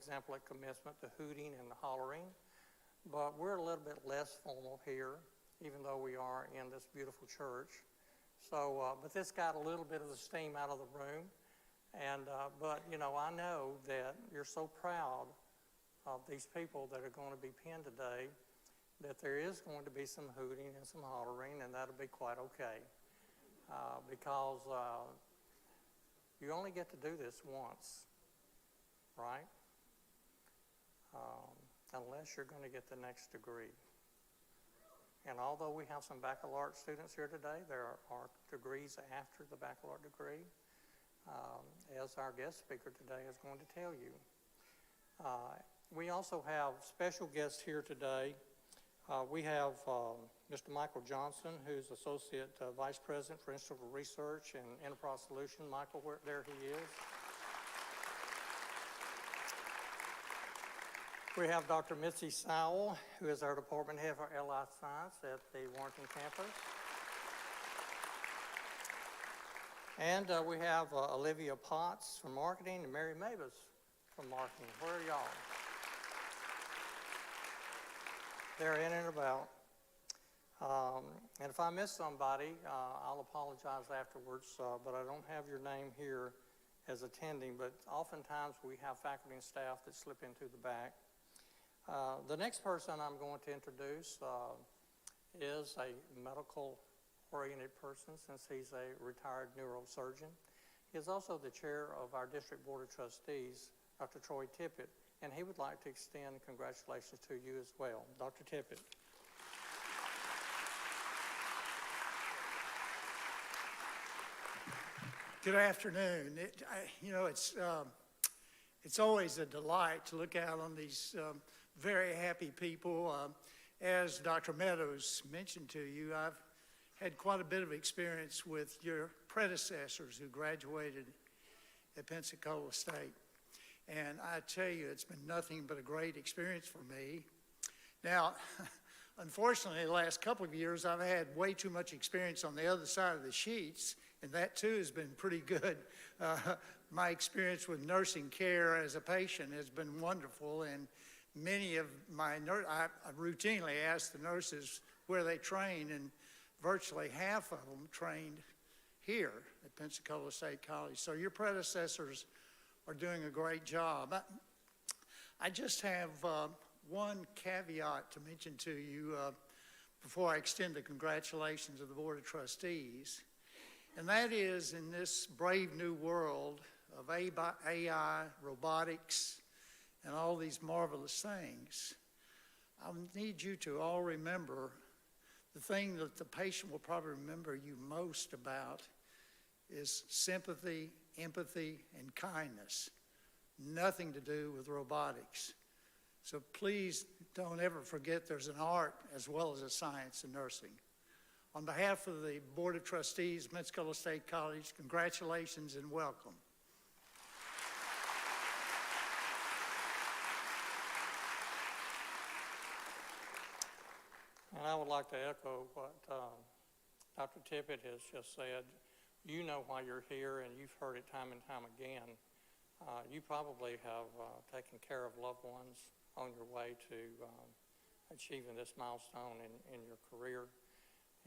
example, at commencement, the hooting and the hollering. But we're a little bit less formal here, even though we are in this beautiful church. So, but this got a little bit of the steam out of the room. And, but, you know, I know that you're so proud of these people that are going to be pinned today that there is going to be some hooting and some hollering, and that'll be quite okay. Because you only get to do this once, right? Unless you're going to get the next degree. And although we have some baccalaureate students here today, there are degrees after the baccalaureate degree, as our guest speaker today is going to tell you. We also have special guests here today. We have Mr. Michael Johnson, who's Associate Vice President for Institutional Research and Enterprise Solution. Michael, there he is. We have Dr. Mitzi Sowell, who is our Department Head for Allied Science at the Warrenton campus. And we have Olivia Potts from Marketing and Mary Mavis from Marketing. Where are y'all? They're in and about. And if I miss somebody, I'll apologize afterwards, but I don't have your name here as attending, but oftentimes we have faculty and staff that slip into the back. The next person I'm going to introduce is a medical-oriented person, since he's a retired neurosurgeon. He is also the chair of our District Board of Trustees, Dr. Troy Tippett, and he would like to extend congratulations to you as well. Dr. Tippett. Good afternoon. It's always a delight to look out on these very happy people. As Dr. Meadows mentioned to you, I've had quite a bit of experience with your predecessors who graduated at Pensacola State. And I tell you, it's been nothing but a great experience for me. Now, unfortunately, the last couple of years, I've had way too much experience on the other side of the sheets, and that too has been pretty good. My experience with nursing care as a patient has been wonderful, and many of my I routinely ask the nurses where they train, and virtually half of them trained here at Pensacola State College. So your predecessors are doing a great job. I just have one caveat to mention to you before I extend the congratulations of the Board of Trustees, and that is, in this brave new world of AI, robotics, and all these marvelous things, I need you to all remember the thing that the patient will probably remember you most about is sympathy, empathy, and kindness. Nothing to do with robotics. So please don't ever forget there's an art as well as a science in nursing. On behalf of the Board of Trustees, Pensacola State College, congratulations and welcome. And I would like to echo what Dr. Tippett has just said. You know why you're here, and you've heard it time and time again. You probably have taken care of loved ones on your way to achieving this milestone in your career.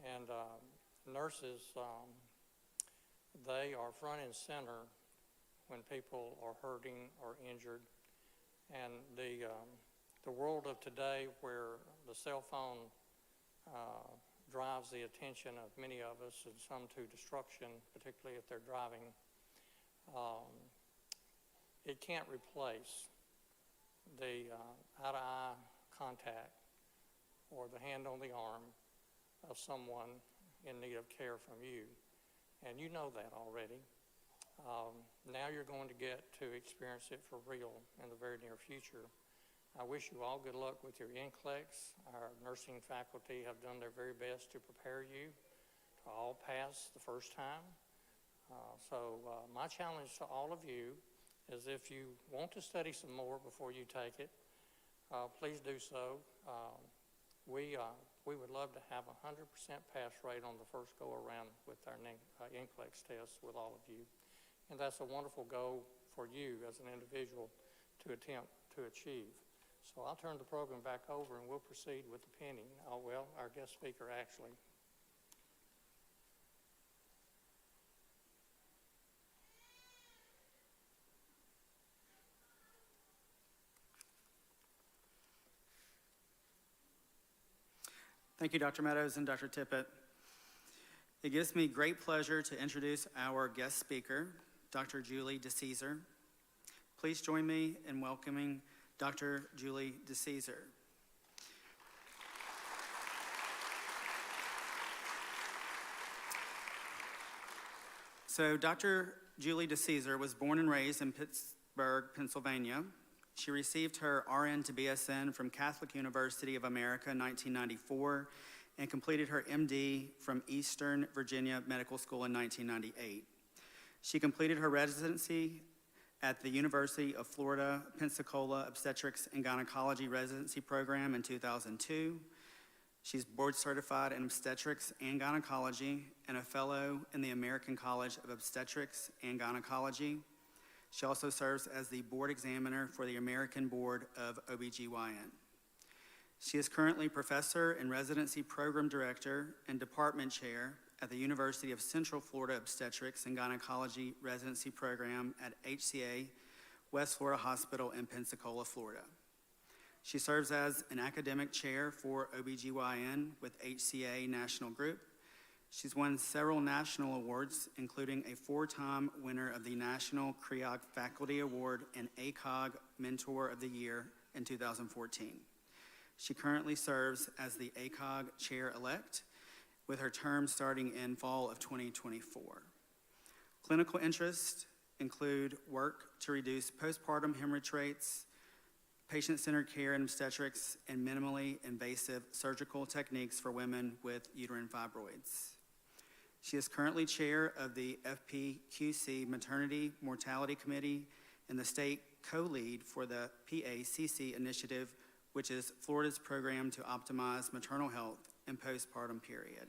And nurses, they are front and center when people are hurting or injured. And the world of today, where the cell phone drives the attention of many of us, and some to destruction, particularly if they're driving, it can't replace the eye-to-eye contact or the hand on the arm of someone in need of care from you. And you know that already. Now you're going to get to experience it for real in the very near future. I wish you all good luck with your NCLEX. Our nursing faculty have done their very best to prepare you to all pass the first time. So my challenge to all of you is, if you want to study some more before you take it, please do so. We would love to have a 100% pass rate on the first go around with our NCLEX tests with all of you. And that's a wonderful goal for you as an individual to attempt to to achieve. So I'll turn the program back over and we'll proceed with the pinning. Oh, well, our guest speaker actually. Thank you, Dr. Meadows and Dr. Tippett. It gives me great pleasure to introduce our guest speaker, Dr. Julie DeCesar. Please join me in welcoming Dr. Julie DeCesar. So Dr. Julie DeCesar was born and raised in Pittsburgh, Pennsylvania. She received her RN to BSN from Catholic University of America in 1994 and completed her MD from Eastern Virginia Medical School in 1998. She completed her residency at the University of Florida Pensacola Obstetrics and Gynecology Residency Program in 2002. She's board certified in obstetrics and gynecology and a fellow in the American College of Obstetrics and Gynecology. She also serves as the board examiner for the American Board of OBGYN. She is currently professor and residency program director and department chair at the University of Central Florida Obstetrics and Gynecology Residency Program at HCA West Florida Hospital in Pensacola, Florida. She serves as an academic chair for OBGYN with HCA National Group. She's won several national awards, including a 4-time winner of the National CREOG Faculty Award and ACOG Mentor of the Year in 2014. She currently serves as the ACOG Chair-elect, with her term starting in fall of 2024. Clinical interests include work to reduce postpartum hemorrhage rates, patient-centered care in obstetrics, and minimally invasive surgical techniques for women with uterine fibroids. She is currently chair of the FPQC Maternity Mortality Committee and the state co-lead for the PACC initiative, which is Florida's program to optimize maternal health and postpartum period.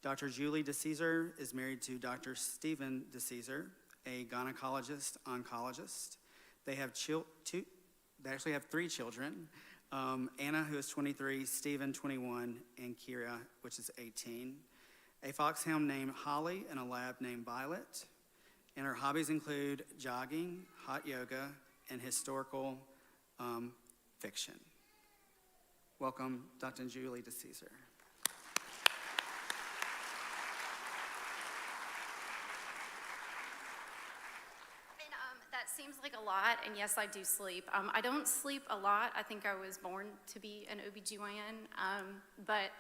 Dr. Julie DeCesar is married to Dr. Stephen DeCesar, a gynecologist-oncologist. They actually have 3 children, Anna, who is 23, Stephen, 21, and Kira, which is 18. A foxhound named Holly and a lab named Violet. And her hobbies include jogging, hot yoga, and historical fiction. Welcome, Dr. Julie DeCesar. That seems like a lot, and yes, I do sleep. I don't sleep a lot. I think I was born to be an OBGYN, but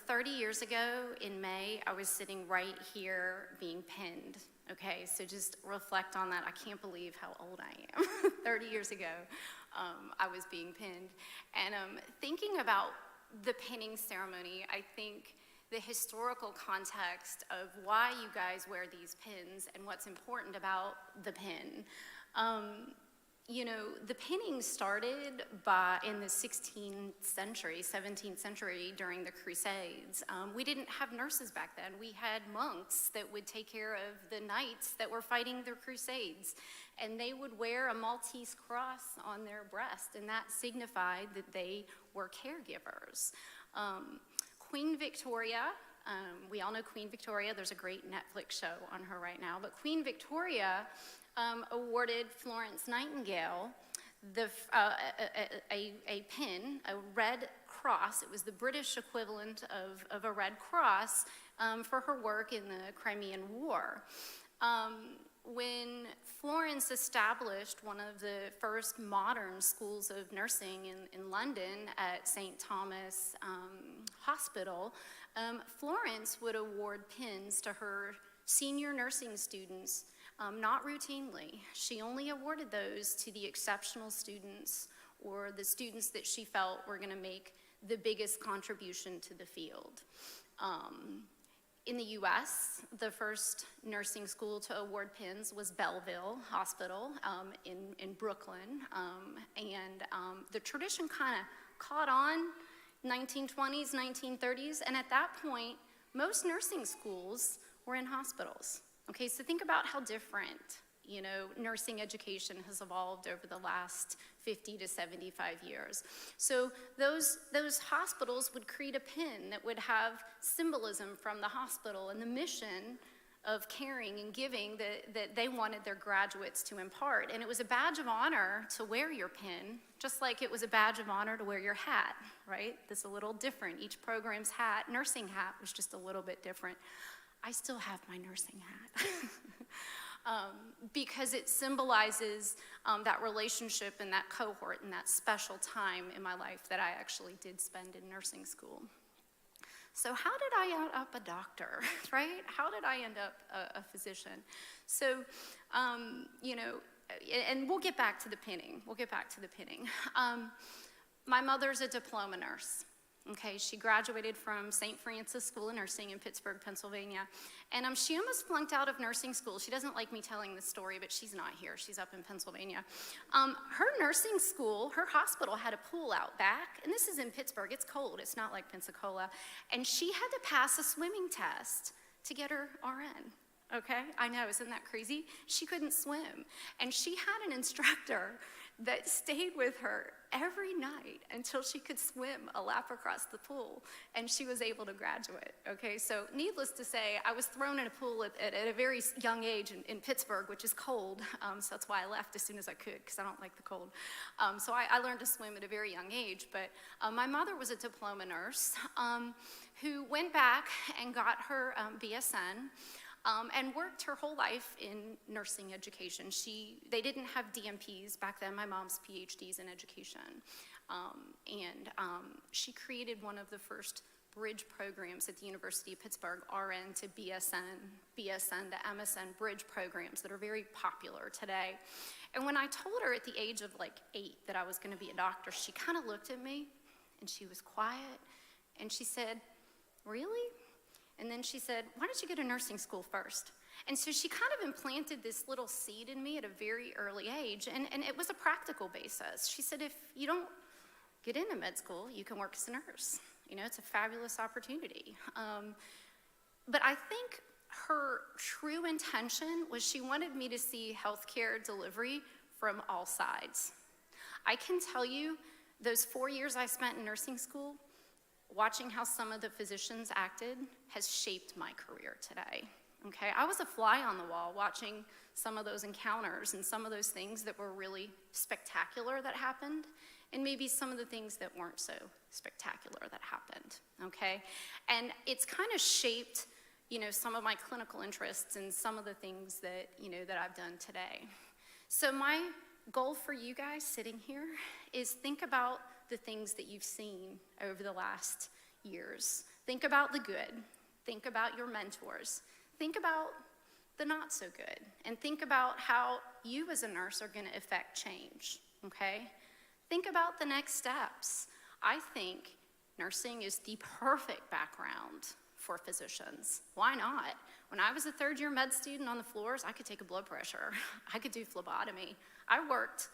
30 years ago in May, I was sitting right here being pinned, okay? So just reflect on that. I can't believe how old I am. 30 years ago, I was being pinned. And thinking about the pinning ceremony, I think the historical context of why you guys wear these pins and what's important about the pin. You know, the pinning started in the 16th century, 17th century during the Crusades. We didn't have nurses back then. We had monks that would take care of the knights that were fighting the Crusades. And they would wear a Maltese cross on their breast, and that signified that they were caregivers. Queen Victoria, we all know Queen Victoria. There's a great Netflix show on her right now. But Queen Victoria awarded Florence Nightingale a pin, a red cross. It was the British equivalent of a red cross for her work in the Crimean War. When Florence established one of the first modern schools of nursing in London at St. Thomas Hospital, Florence would award pins to her senior nursing students, not routinely. She only awarded those to the exceptional students or the students that she felt were going to make the biggest contribution to the field. In the US, the first nursing school to award pins was Belleville Hospital in Brooklyn. The tradition kind of caught on 1920s, 1930s, and at that point, most nursing schools were in hospitals. Okay, so think about how different, you know, nursing education has evolved over the last 50 to 75 years. So those hospitals would create a pin that would have symbolism from the hospital and the mission of caring and giving that they wanted their graduates to impart. And it was a badge of honor to wear your pin, just like it was a badge of honor to wear your hat, right? That's a little different. Each program's hat, nursing hat, was just a little bit different. I still have my nursing hat. Because it symbolizes that relationship and that cohort and that special time in my life that I actually did spend in nursing school. So how did I end up a doctor, right? How did I end up a physician? So, you know, and we'll get back to the pinning. My mother's a diploma nurse. Okay, she graduated from St. Francis School of Nursing in Pittsburgh, Pennsylvania. And she almost flunked out of nursing school. She doesn't like me telling this story, but she's not here. She's up in Pennsylvania. Her nursing school, her hospital had a pool out back. And this is in Pittsburgh. It's cold. It's not like Pensacola. And she had to pass a swimming test to get her RN. Okay, I know, isn't that crazy? She couldn't swim. And she had an instructor that stayed with her every night until she could swim a lap across the pool, and she was able to graduate, okay? So needless to say, I was thrown in a pool at a very young age in Pittsburgh, which is cold, so that's why I left as soon as I could, because I don't like the cold. So I learned to swim at a very young age, but my mother was a diploma nurse who went back and got her BSN, and worked her whole life in nursing education. They didn't have DMPs back then. My mom's PhD's in education. She created one of the first bridge programs at the University of Pittsburgh, RN to BSN, BSN to MSN bridge programs that are very popular today. And when I told her at the age of like 8 that I was gonna be a doctor, she kind of looked at me and she was quiet and she said, "Really?" And then she said, "Why don't you go to nursing school first?" And so she kind of implanted this little seed in me at a very early age, and it was a practical basis. She said, if you don't get into med school, you can work as a nurse. You know, it's a fabulous opportunity. But I think her true intention was she wanted me to see healthcare delivery from all sides. I can tell you, those 4 years I spent in nursing school, watching how some of the physicians acted has shaped my career today, okay? I was a fly on the wall watching some of those encounters and some of those things that were really spectacular that happened, and maybe some of the things that weren't so spectacular that happened, okay? And it's kind of shaped, you know, some of my clinical interests and some of the things that, you know, that I've done today. So my goal for you guys sitting here is think about the things that you've seen over the last years. Think about the good. Think about your mentors. Think about the not so good. And think about how you as a nurse are gonna affect change, okay? Think about the next steps. I think nursing is the perfect background for physicians. Why not? When I was a third-year med student on the floors, I could take a blood pressure. I could do phlebotomy. I worked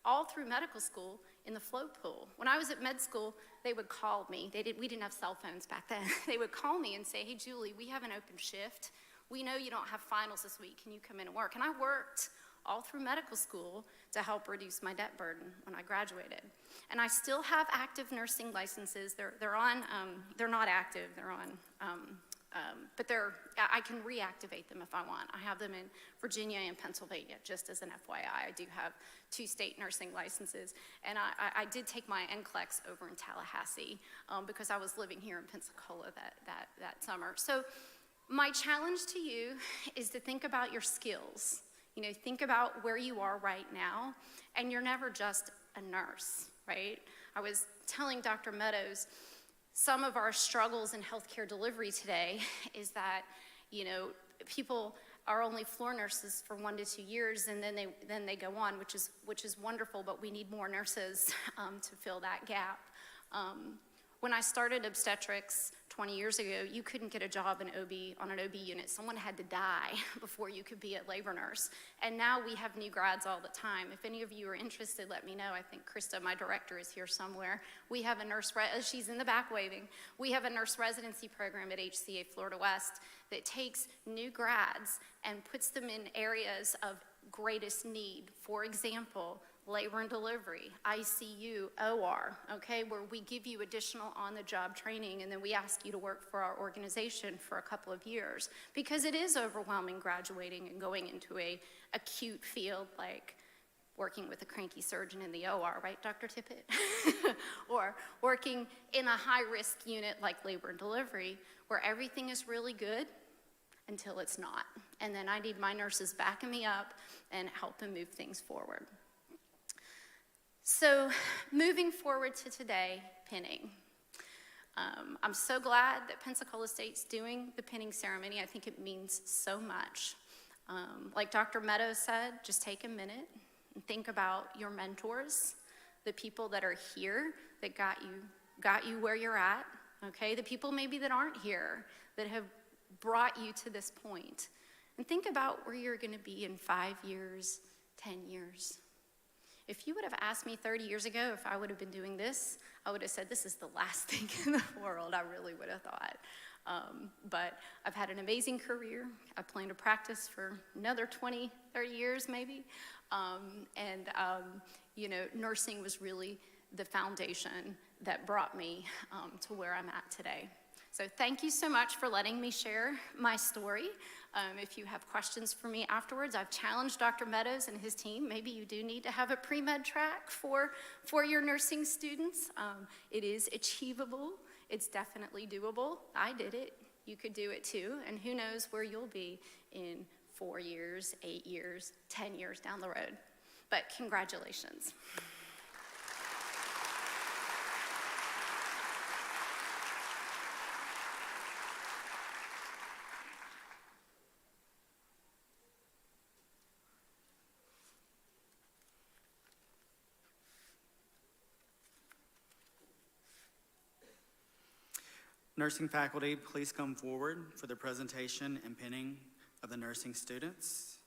all through medical school in the float pool. When I was at med school, they would call me. We didn't have cell phones back then. They would call me and say, "Hey, Julie, we have an open shift. We know you don't have finals this week. Can you come in and work?" And I worked all through medical school to help reduce my debt burden when I graduated. And I still have active nursing licenses. They're not active, they're on, but I can reactivate them if I want. I have them in Virginia and Pennsylvania, just as an FYI. I do have 2 state nursing licenses. And I did take my NCLEX over in Tallahassee because I was living here in Pensacola that summer. So my challenge to you is to think about your skills. You know, think about where you are right now, and you're never just a nurse, right? I was telling Dr. Meadows, some of our struggles in healthcare delivery today is that, you know, people are only floor nurses for 1 to 2 years, and then they go on, which is wonderful, but we need more nurses to fill that gap. When I started obstetrics 20 years ago, you couldn't get a job on an OB unit. Someone had to die before you could be a labor nurse. And now we have new grads all the time. If any of you are interested, let me know. I think Krista, my director, is here somewhere. We have a nurse, she's in the back waving. We have a nurse residency program at HCA Florida West that takes new grads and puts them in areas of greatest need. For example, labor and delivery, ICU, OR, okay, where we give you additional on-the-job training and then we ask you to work for our organization for a couple of years, because it is overwhelming graduating and going into a acute field like working with a cranky surgeon in the OR, right, Dr. Tippett? Or working in a high-risk unit like labor and delivery, where everything is really good until it's not. And then I need my nurses backing me up and helping move things forward. So moving forward to today, pinning. I'm so glad that Pensacola State's doing the pinning ceremony. I think it means so much. Like Dr. Meadows said, just take a minute and think about your mentors, the people that are here that got you where you're at, okay? The people maybe that aren't here that have brought you to this point. And think about where you're gonna be in 5 years, 10 years. If you would have asked me 30 years ago if I would have been doing this, I would have said this is the last thing in the world, I really would have thought. But I've had an amazing career. I plan to practice for another 20, 30 years maybe. You know, nursing was really the foundation that brought me to where I'm at today. So thank you so much for letting me share my story. If you have questions for me afterwards, I've challenged Dr. Meadows and his team. Maybe you do need to have a pre-med track for your nursing students. It is achievable. It's definitely doable. I did it. You could do it too. And who knows where you'll be in 4 years, 8 years, 10 years down the road. But congratulations. Nursing faculty, please come forward for the presentation and pinning of the nursing students.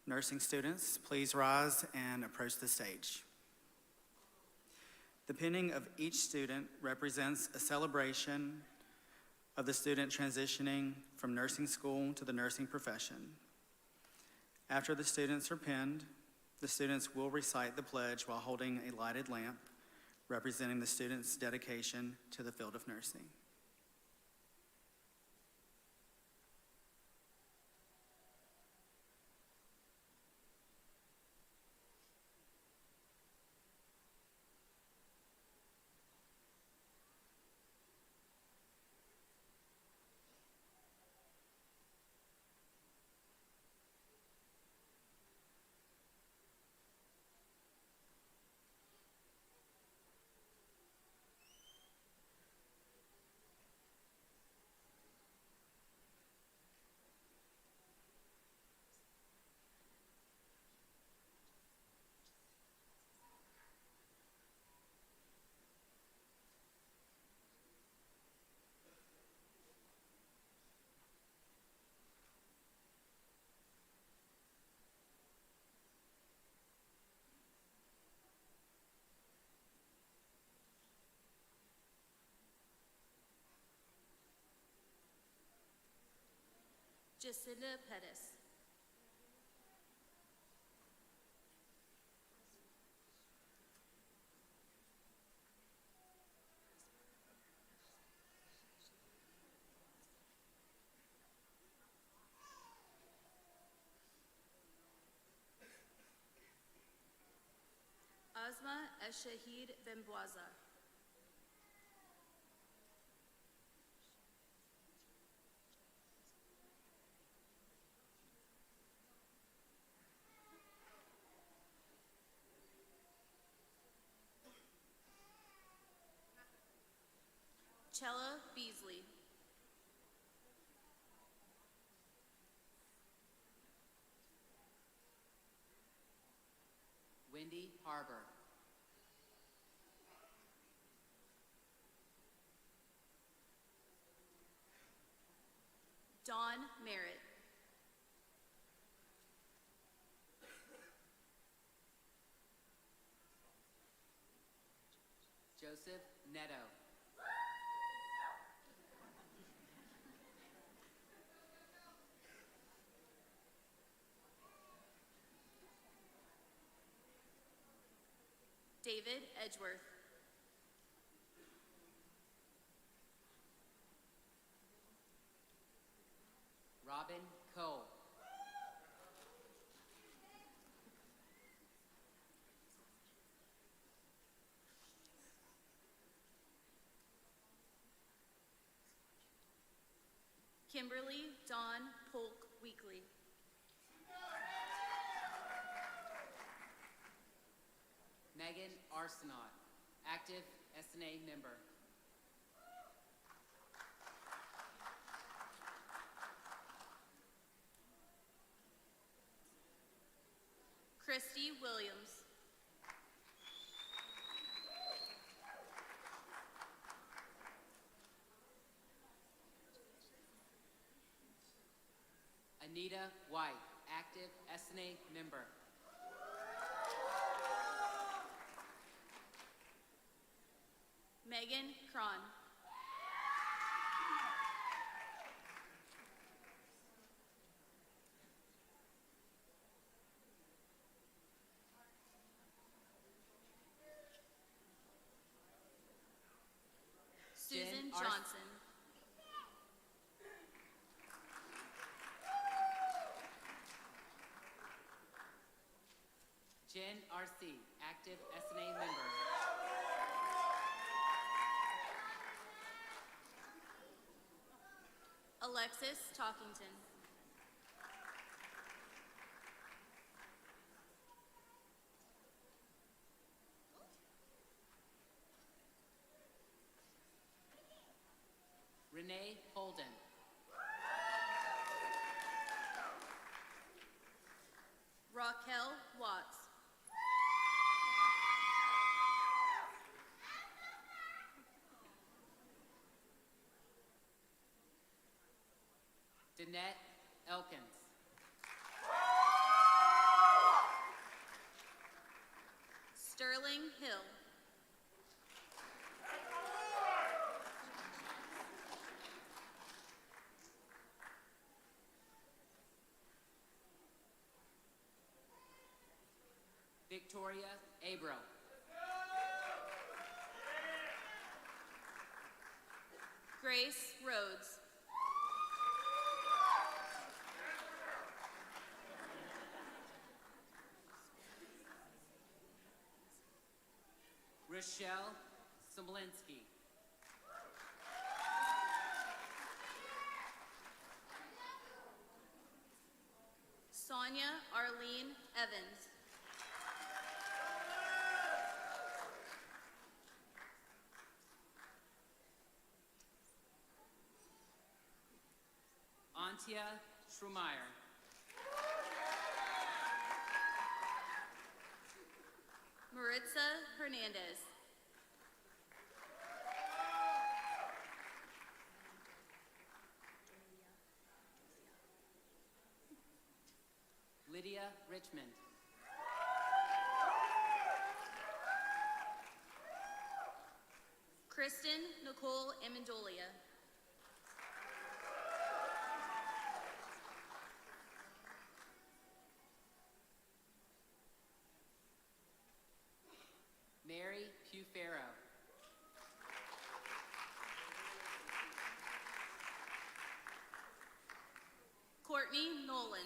Nursing students, please rise and approach the stage. The pinning of each student represents a celebration of the student transitioning from nursing school to the nursing profession. After the students are pinned, the students will recite the pledge while holding a lighted lamp, representing the student's dedication to the field of nursing. Jacinda Pettis. Azma Eshahid Bembwaza. Chella Beasley. Wendy Harbor. Dawn Merritt. Joseph Neto. David Edgeworth. Robin Cole. Kimberly Dawn Polk Weekly. Megan Arsenault, active SNA member. Christy Williams. Anita White, active SNA member. Megan Cron. Susan Jen Johnson. Jen RC, active SNA member. Alexis Talkington. Renee Holden. Raquel Watts. Danette Elkins. Sterling Hill. Victoria Abro. Grace Rhodes. Rochelle Soblinsky. Sonia Arlene Evans. Antia Schrumeyer. Maritza Hernandez. Lydia Richmond. Kristen Nicole Amendolia. Mary Pufero. Courtney Nolan.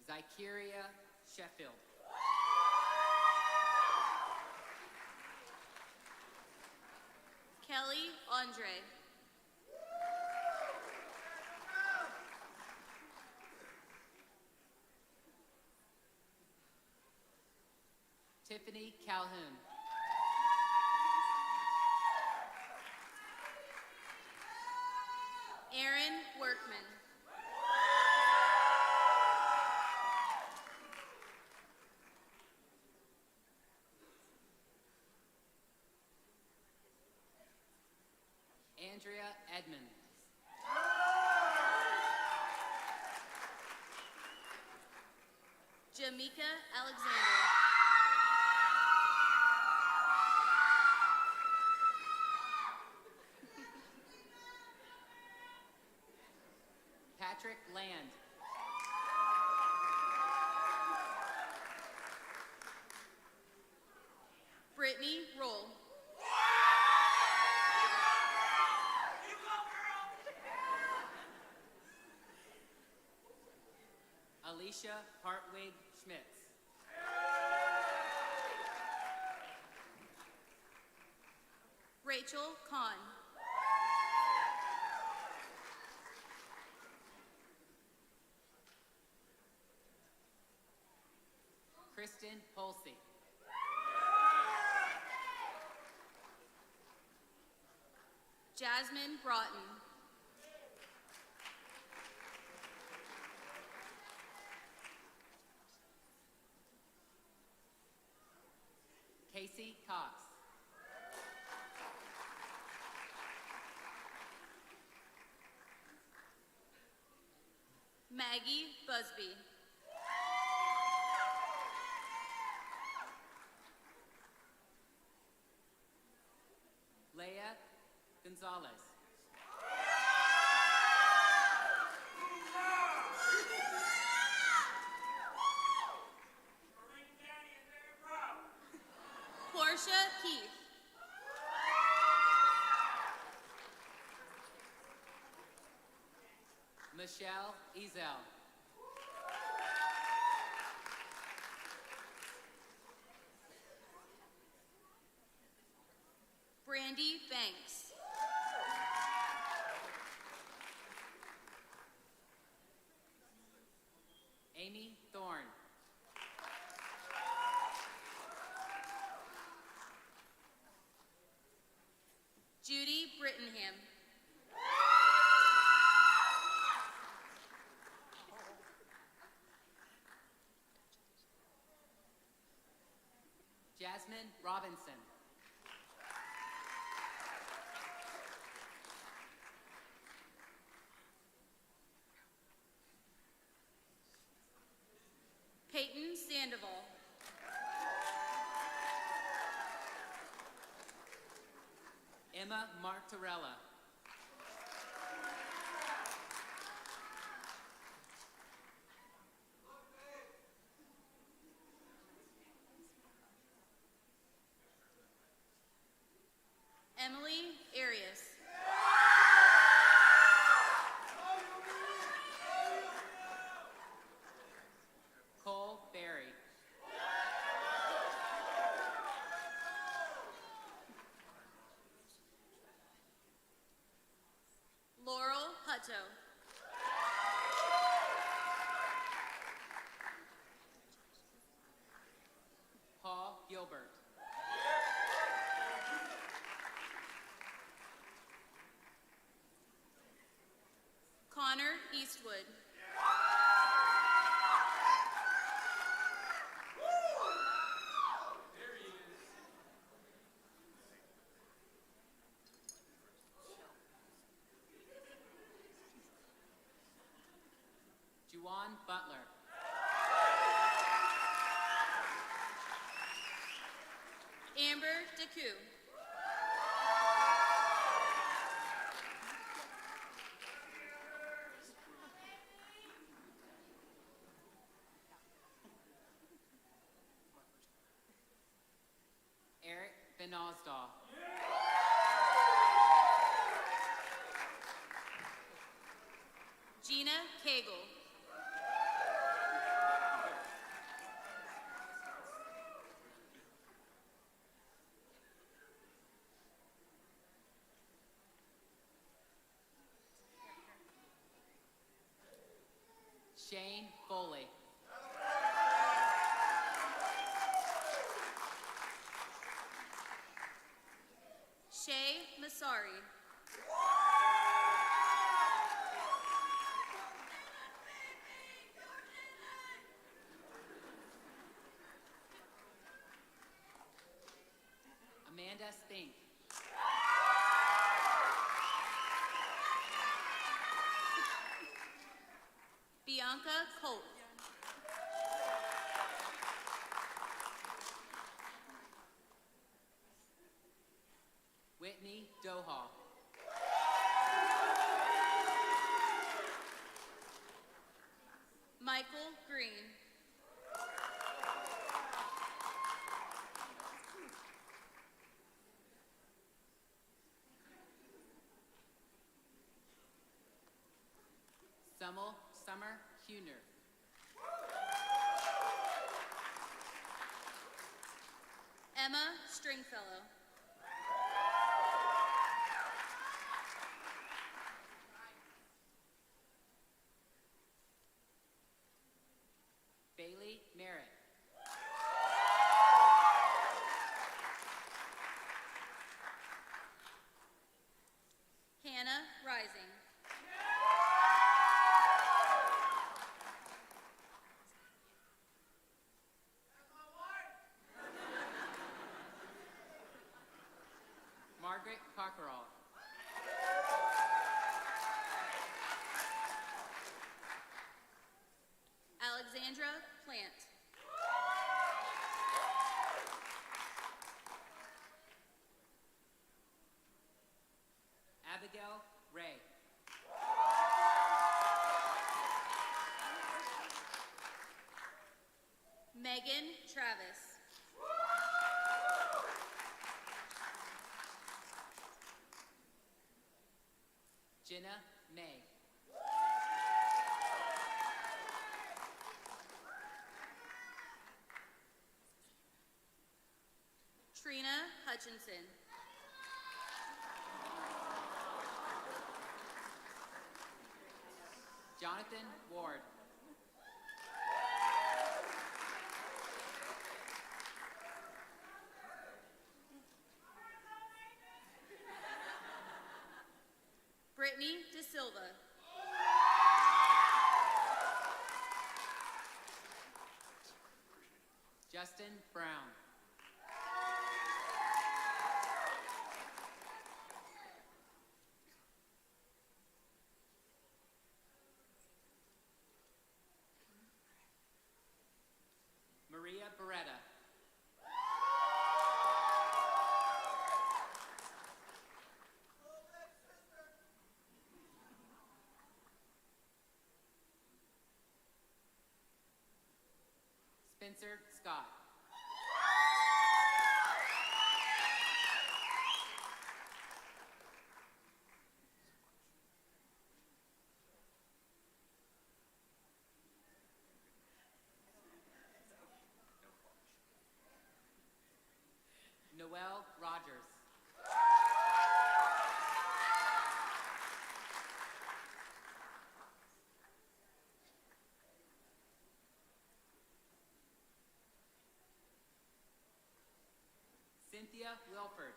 Zykeria Sheffield. Kelly Andre. Tiffany Calhoun. Aaron Workman. Andrea Edmond. Jessica Alexander. Patrick Land. Brittany Roll. Alicia Hartwig Schmitz. Rachel Kahn. Kristen Polsey. Jasmine Broughton. Casey Cox. Maggie Busby. Leah Gonzalez. Portia Keith. Michelle Ezel. Brandy Banks. Amy Thorne. Judy Brittenham. Jasmine Robinson. Peyton Sandoval. Emma Martorella. Emily Arias. Cole Berry. Laurel Hutto. Paul Gilbert. Connor Eastwood. Juwan Butler. Amber DeCou. Eric Van Osdal. Gina Cagle. Shane Foley. Shay Masari. Amanda Spink. Bianca Colt. green. Summer Huner. Emma Stringfellow. Bailey Merritt. Hannah Rising. Margaret Cockerell. Alexandra Plant. Abigail Ray. Megan Travis. Jenna May. Trina Hutchinson. Jonathan Ward. Brittany De Silva. Justin Brown. Maria Beretta. Spencer Scott. Noel Rogers. Cynthia Wilford.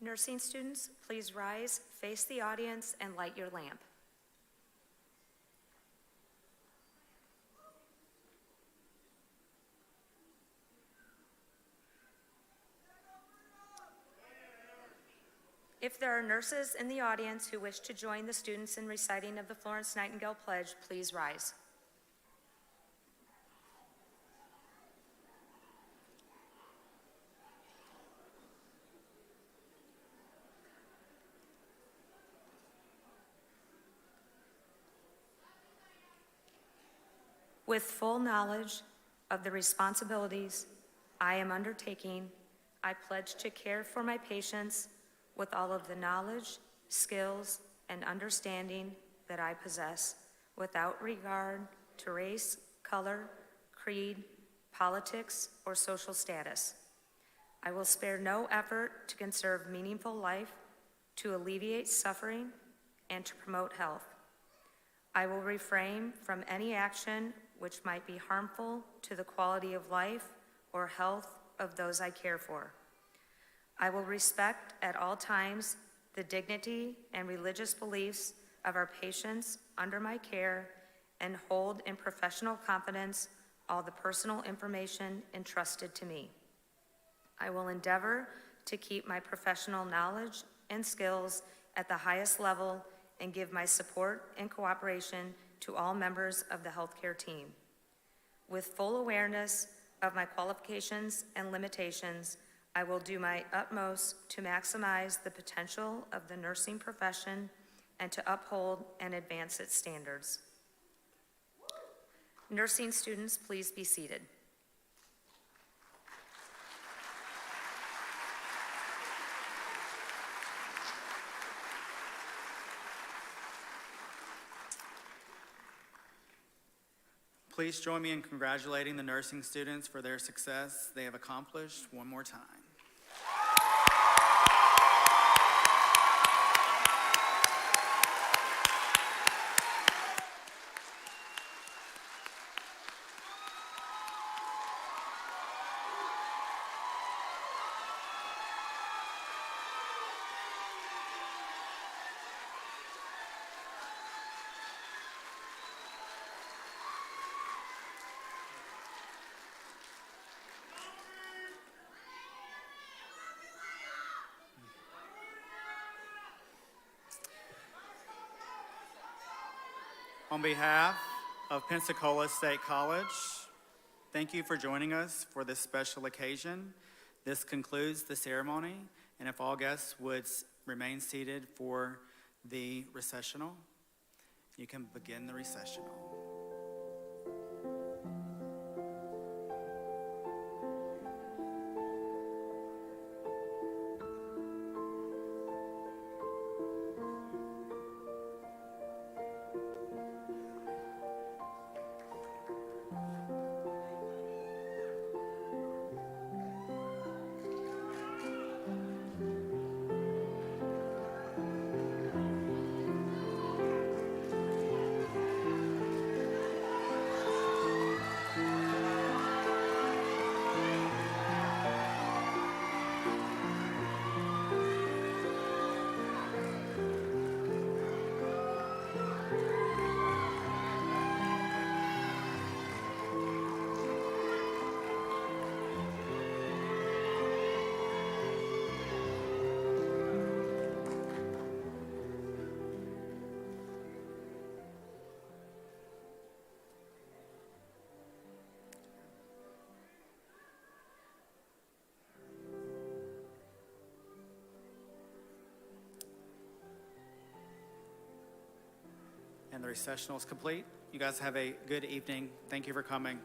Nursing students, please rise, face the audience, and light your lamp. If there are nurses in the audience who wish to join the students in reciting of the Florence Nightingale Pledge, please rise. With full knowledge of the responsibilities I am undertaking, I pledge to care for my patients with all of the knowledge, skills, and understanding that I possess, without regard to race, color, creed, politics, or social status. I will spare no effort to conserve meaningful life, to alleviate suffering, and to promote health. I will refrain from any action which might be harmful to the quality of life or health of those I care for. I will respect at all times the dignity and religious beliefs of our patients under my care and hold in professional confidence all the personal information entrusted to me. I will endeavor to keep my professional knowledge and skills at the highest level and give my support and cooperation to all members of the healthcare team. With full awareness of my qualifications and limitations, I will do my utmost to maximize the potential of the nursing profession and to uphold and advance its standards. Nursing students, please be seated. Please join me in congratulating the nursing students for their success they have accomplished one more time. On behalf of Pensacola State College, thank you for joining us for this special occasion. This concludes the ceremony, and if all guests would remain seated for the recessional, you can begin the recessional. And the recessional is complete. You guys have a good evening. Thank you for coming.